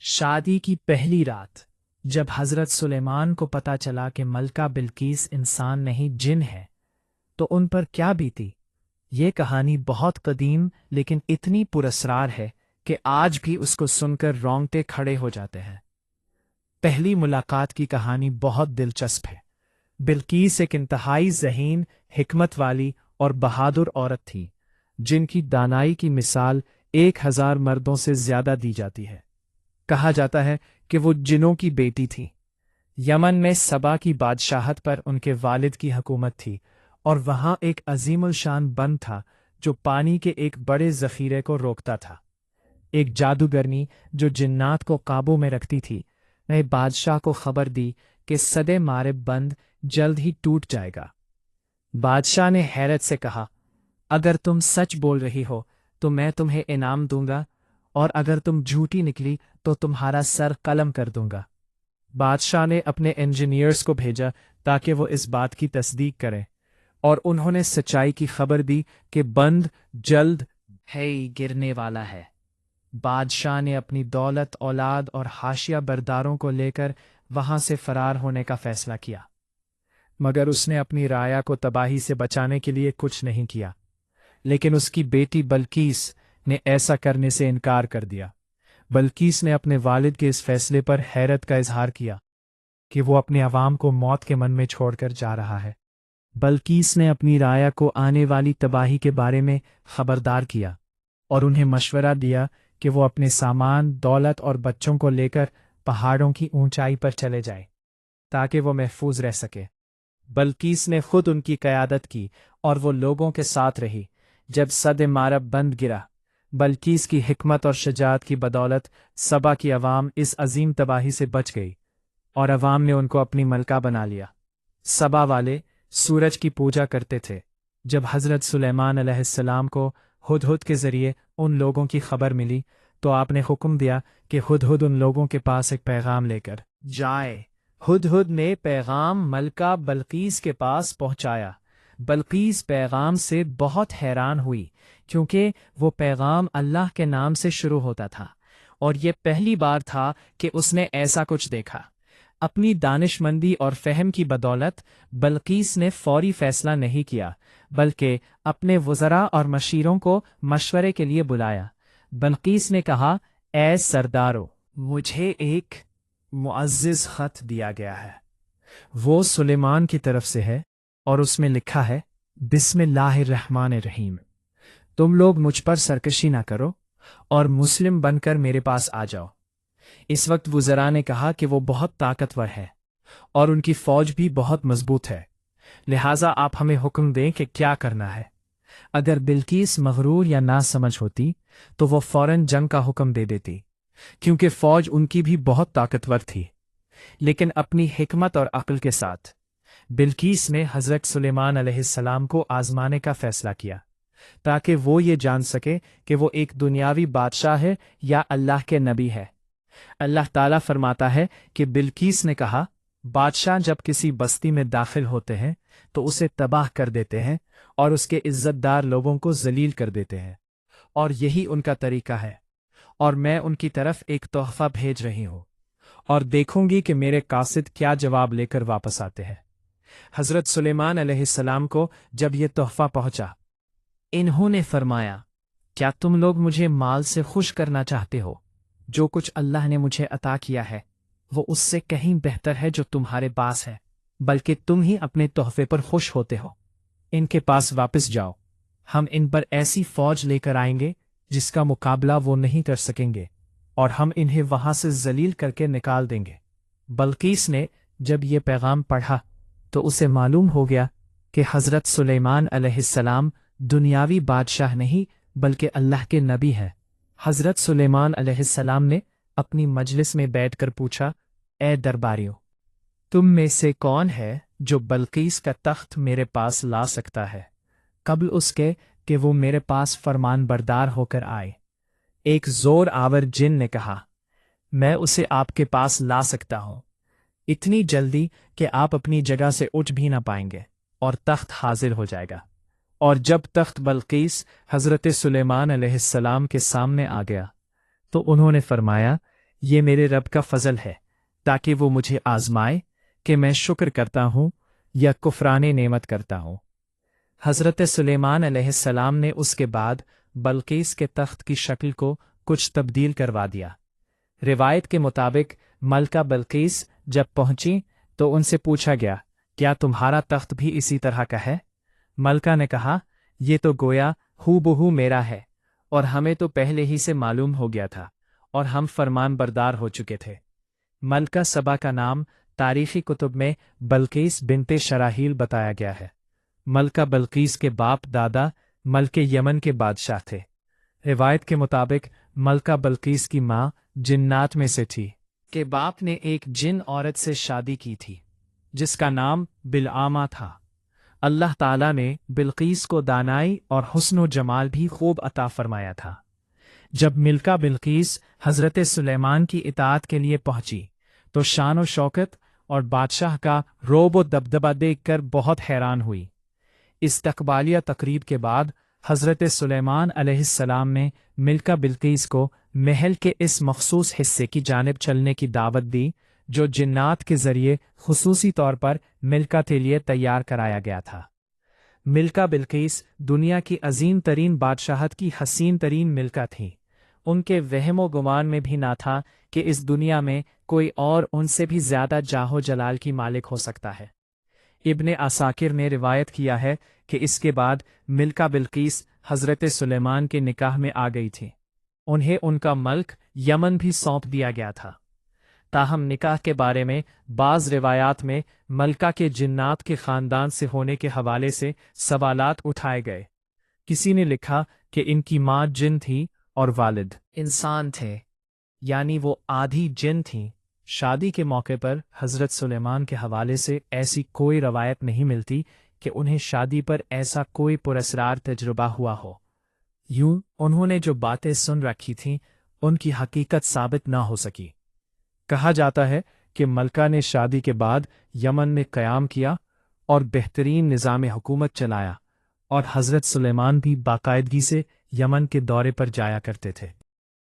شادی کی پہلی رات جب حضرت سلیمان کو پتہ چلا کہ ملکہ بلقیس انسان نہیں جن ہے تو ان پر کیا بیتی۔ یہ کہانی بہت قدیم لیکن اتنی پراسرار ہے کہ آج بھی اس کو سن کر رونگٹے کھڑے ہو جاتے ہیں۔ پہلی ملاقات کی کہانی بہت دلچسپ ہے۔ بلقیس ایک انتہائی ذہین، حکمت والی اور بہادر عورت تھی جن کی دانائی کی مثال 1000 مردوں سے زیادہ دی جاتی ہے۔ کہا جاتا ہے کہ وہ جنوں کی بیٹی تھی۔ یمن میں سبا کی بادشاہت پر ان کے والد کی حکومت تھی اور وہاں ایک عظیم الشان بند تھا جو پانی کے ایک بڑے ذخیرے کو روکتا تھا۔ ایک جادوگرنی جو جنات کو قابو میں رکھتی تھی نے بادشاہ کو خبر دی کہ سدے مارب بند جلد ہی ٹوٹ جائے گا۔ بادشاہ نے حیرت سے کہا، اگر تم سچ بول رہی ہو تو میں تمہیں انعام دوں گا، اور اگر تم جھوٹی نکلی تو تمہارا سر قلم کر دوں گا۔ بادشاہ نے اپنے انجینئرز کو بھیجا تاکہ وہ اس بات کی تصدیق کریں، اور انہوں نے سچائی کی خبر دی کہ بند جلد ہی گرنے والا ہے۔ بادشاہ نے اپنی دولت، اولاد اور حاشیہ برداروں کو لے کر وہاں سے فرار ہونے کا فیصلہ کیا، مگر اس نے اپنی رعایا کو تباہی سے بچانے کے لیے کچھ نہیں کیا۔ لیکن اس کی بیٹی بلقیس نے ایسا کرنے سے انکار کر دیا۔ بلقیس نے اپنے والد کے اس فیصلے پر حیرت کا اظہار کیا کہ وہ اپنے عوام کو موت کے من میں چھوڑ کر جا رہا ہے۔ بلقیس نے اپنی رعایا کو آنے والی تباہی کے بارے میں خبردار کیا اور انہیں مشورہ دیا کہ وہ اپنے سامان، دولت اور بچوں کو لے کر پہاڑوں کی اونچائی پر چلے جائیں تاکہ وہ محفوظ رہ سکے۔ بلقیس نے خود ان کی قیادت کی اور وہ لوگوں کے ساتھ رہی جب سد مارب بند گرا۔ بلقیس کی حکمت اور شجاعت کی بدولت سبا کی عوام اس عظیم تباہی سے بچ گئی اور عوام نے ان کو اپنی ملکہ بنا لیا۔ سبا والے سورج کی پوجا کرتے تھے۔ جب حضرت سلیمان علیہ السلام کو ہدہد کے ذریعے ان لوگوں کی خبر ملی تو آپ نے حکم دیا کہ ہدہد ان لوگوں کے پاس ایک پیغام لے کر جائے۔ ہدہد نے پیغام ملکہ بلقیس کے پاس پہنچایا۔ بلقیس پیغام سے بہت حیران ہوئی کیونکہ وہ پیغام اللہ کے نام سے شروع ہوتا تھا، اور یہ پہلی بار تھا کہ اس نے ایسا کچھ دیکھا۔ اپنی دانش مندی اور فہم کی بدولت بلقیس نے فوری فیصلہ نہیں کیا بلکہ اپنے وزراء اور مشیروں کو مشورے کے لیے بلایا۔ بلقیس نے کہا، اے سردارو، مجھے ایک معزز خط دیا گیا ہے۔ وہ سلیمان کی طرف سے ہے اور اس میں لکھا ہے، بسم اللہ الرحمن الرحیم۔ تم لوگ مجھ پر سرکشی نہ کرو اور مسلم بن کر میرے پاس آ جاؤ۔ اس وقت وزراء نے کہا کہ وہ بہت طاقتور ہے اور ان کی فوج بھی بہت مضبوط ہے، لہٰذا آپ ہمیں حکم دیں کہ کیا کرنا ہے۔ اگر بلقیس مغرور یا ناسمجھ ہوتی تو وہ فوراً جنگ کا حکم دے دیتی، کیونکہ فوج ان کی بھی بہت طاقتور تھی۔ لیکن اپنی حکمت اور عقل کے ساتھ بلقیس نے حضرت سلیمان علیہ السلام کو آزمانے کا فیصلہ کیا تاکہ وہ یہ جان سکے کہ وہ ایک دنیاوی بادشاہ ہے یا اللہ کے نبی ہے۔ اللہ تعالیٰ فرماتا ہے کہ بلقیس نے کہا، بادشاہ جب کسی بستی میں داخل ہوتے ہیں تو اسے تباہ کر دیتے ہیں اور اس کے عزت دار لوگوں کو ذلیل کر دیتے ہیں، اور یہی ان کا طریقہ ہے، اور میں ان کی طرف ایک تحفہ بھیج رہی ہوں اور دیکھوں گی کہ میرے قاصد کیا جواب لے کر واپس آتے ہیں۔ حضرت سلیمان علیہ السلام کو جب یہ تحفہ پہنچا، انہوں نے فرمایا، کیا تم لوگ مجھے مال سے خوش کرنا چاہتے ہو؟ جو کچھ اللہ نے مجھے عطا کیا ہے وہ اس سے کہیں بہتر ہے جو تمہارے پاس ہے، بلکہ تم ہی اپنے تحفے پر خوش ہوتے ہو۔ ان کے پاس واپس جاؤ، ہم ان پر ایسی فوج لے کر آئیں گے جس کا مقابلہ وہ نہیں کر سکیں گے، اور ہم انہیں وہاں سے ذلیل کر کے نکال دیں گے۔ بلقیس نے جب یہ پیغام پڑھا تو اسے معلوم ہو گیا کہ حضرت سلیمان علیہ السلام دنیاوی بادشاہ نہیں بلکہ اللہ کے نبی ہے۔ حضرت سلیمان علیہ السلام نے اپنی مجلس میں بیٹھ کر پوچھا، اے درباریوں، تم میں سے کون ہے جو بلقیس کا تخت میرے پاس لا سکتا ہے قبل اس کے کہ وہ میرے پاس فرمان بردار ہو کر آئے؟ ایک زور آور جن نے کہا، میں اسے آپ کے پاس لا سکتا ہوں، اتنی جلدی کہ آپ اپنی جگہ سے اٹھ بھی نہ پائیں گے اور تخت حاضر ہو جائے گا۔ اور جب تخت بلقیس حضرت سلیمان علیہ السلام کے سامنے آ گیا تو انہوں نے فرمایا، یہ میرے رب کا فضل ہے تاکہ وہ مجھے آزمائے کہ میں شکر کرتا ہوں یا کفران نعمت کرتا ہوں۔ حضرت سلیمان علیہ السلام نے اس کے بعد بلقیس کے تخت کی شکل کو کچھ تبدیل کروا دیا۔ روایت کے مطابق ملکہ بلقیس جب پہنچی تو ان سے پوچھا گیا، کیا تمہارا تخت بھی اسی طرح کا ہے؟ ملکہ نے کہا، یہ تو گویا ہو بہو میرا ہے، اور ہمیں تو پہلے ہی سے معلوم ہو گیا تھا، اور ہم فرمان بردار ہو چکے تھے۔ ملکہ سبا کا نام تاریخی کتب میں بلقیس بنت شراحیل بتایا گیا ہے۔ ملکہ بلقیس کے باپ دادا ملک یمن کے بادشاہ تھے۔ روایت کے مطابق ملکہ بلقیس کی ماں جنات میں سے تھی کہ باپ نے ایک جن عورت سے شادی کی تھی جس کا نام بلعامہ تھا۔ اللہ تعالیٰ نے بلقیس کو دانائی اور حسن و جمال بھی خوب عطا فرمایا تھا۔ جب ملکہ بلقیس حضرت سلیمان کی اطاعت کے لیے پہنچی تو شان و شوکت اور بادشاہ کا روب و دبدبہ دیکھ کر بہت حیران ہوئی۔ استقبالیہ تقریب کے بعد حضرت سلیمان علیہ السلام نے ملکہ بلقیس کو محل کے اس مخصوص حصے کی جانب چلنے کی دعوت دی جو جنات کے ذریعے خصوصی طور پر ملکہ کے لیے تیار کرایا گیا تھا۔ ملکہ بلقیس دنیا کی عظیم ترین بادشاہت کی حسین ترین ملکہ تھی۔ ان کے وہم و گمان میں بھی نہ تھا کہ اس دنیا میں کوئی اور ان سے بھی زیادہ جاہ و جلال کی مالک ہو سکتا ہے۔ ابن عساکر نے روایت کیا ہے کہ اس کے بعد ملکہ بلقیس حضرت سلیمان کے نکاح میں آ گئی تھی۔ انہیں ان کا ملک یمن بھی سونپ دیا گیا تھا۔ تاہم نکاح کے بارے میں بعض روایات میں ملکہ کے جنات کے خاندان سے ہونے کے حوالے سے سوالات اٹھائے گئے۔ کسی نے لکھا کہ ان کی ماں جن تھی اور والد انسان تھے، یعنی وہ آدھی جن تھیں۔ شادی کے موقع پر حضرت سلیمان کے حوالے سے ایسی کوئی روایت نہیں ملتی کہ انہیں شادی پر ایسا کوئی پراسرار تجربہ ہوا ہو۔ یوں انہوں نے جو باتیں سن رکھی تھیں ان کی حقیقت ثابت نہ ہو سکی۔ کہا جاتا ہے کہ ملکہ نے شادی کے بعد یمن میں قیام کیا اور بہترین نظام حکومت چلایا، اور حضرت سلیمان بھی باقاعدگی سے یمن کے دورے پر جایا کرتے تھے۔